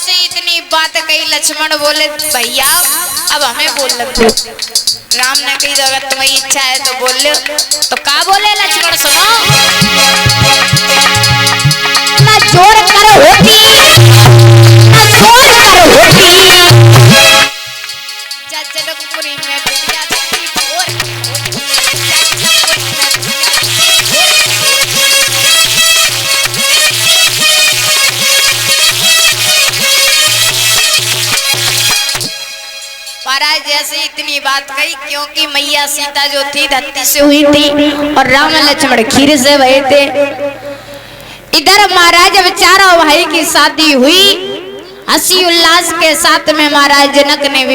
जैसे इतनी बात कही लक्ष्मण बोले भैया अब हमें बोल लगे। राम ने कही अगर तुम्हारी इच्छा है तो बोल लो। तो का बोले लक्ष्मण सुनो। ना जोर कर होती ना जोर कर होती जनकपुरी में बिटिया थी भोर महाराज जैसे इतनी बात कही क्योंकि मैया सीता जो थी धरती से हुई थी और राम लक्ष्मण खीर से भये थे। इधर महाराज जब चारों भाई की शादी हुई हंसी उल्लास के साथ में महाराज जनक ने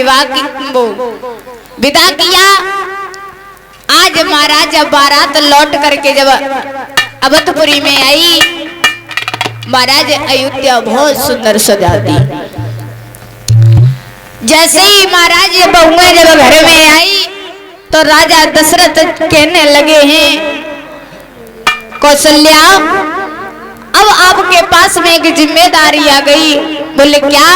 विदा किया। आज महाराज जब बारात लौट करके जब अवधपुरी में आई महाराज अयोध्या बहुत सुंदर सजा दी। जैसे ही महाराज ये बहुएं जब घर में आई तो राजा दशरथ कहने लगे हैं कौशल्या अब आपके पास में एक जिम्मेदारी आ गई। बोले क्या?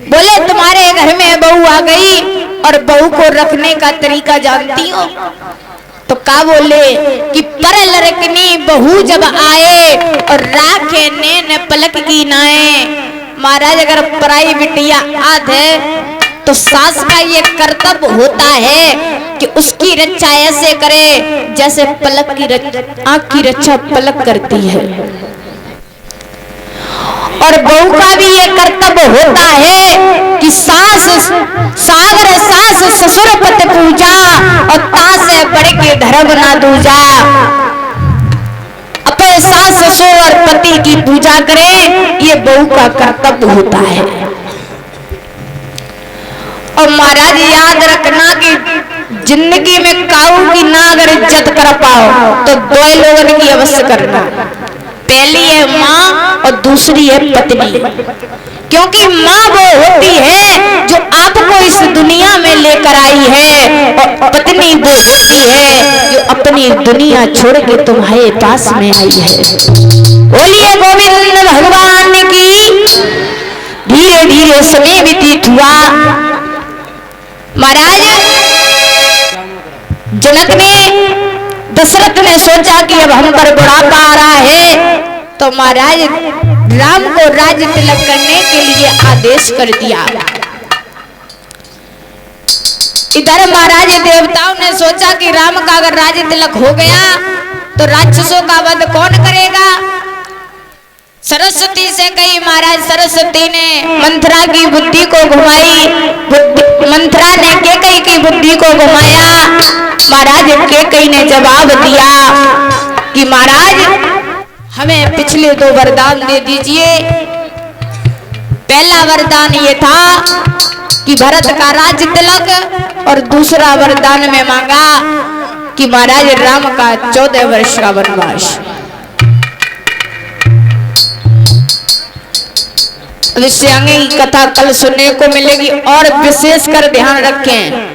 बोले तुम्हारे घर में बहू आ गई और बहू को रखने का तरीका जानती हो? तो का बोले कि पर लड़कनी बहू जब आए और राखे ने पलक की नाए। महाराज अगर पराई बिटिया आद है तो सास का ये कर्तव्य होता है कि उसकी रक्षा ऐसे करे जैसे पलक की आँख की रक्षा पलक करती है। और बहू का भी ये कर्तव्य होता है कि सास सागर सास ससुर पति पूजा और तास बढ़ के धर्म ना दूजा। अपने सास ससुर और पति की पूजा करें ये बहू का कर्तव्य होता है। और महाराज याद रखना कि जिंदगी में काऊ की ना अगर इज्जत कर पाओ तो दो लोगों की अवश्य करना। पहली है माँ और दूसरी है पत्नी। क्योंकि माँ वो होती है जो आपको इस दुनिया में लेकर आई है और पत्नी वो होती है जो अपनी दुनिया छोड़ के तुम्हारे पास में आई है। बोलिए गोविंद भगवान की। धीरे धीरे समय व्यतीत हुआ। महाराज जनक ने दशरथ ने सोचा कि अब हम पर बुढ़ापा आ रहा है तो महाराज राम को राज्य तिलक करने के लिए आदेश कर दिया। इधर महाराज देवताओं ने सोचा कि राम का अगर राज्य तिलक हो गया तो राक्षसों का वध कौन करेगा। सरस्वती से कही महाराज सरस्वती ने मंथरा की बुद्धि को घुमाई। मंथरा ने केकई की बुद्धि को घुमाया। महाराज केकई ने जवाब दिया कि महाराज हमें पिछले दो वरदान दे दीजिए। पहला वरदान ये था कि भरत का राज्य तिलक और दूसरा वरदान में मांगा कि महाराज राम का 14 वर्ष का वनवास। इससे आगे की कथा कल सुनने को मिलेगी और विशेष कर ध्यान रखें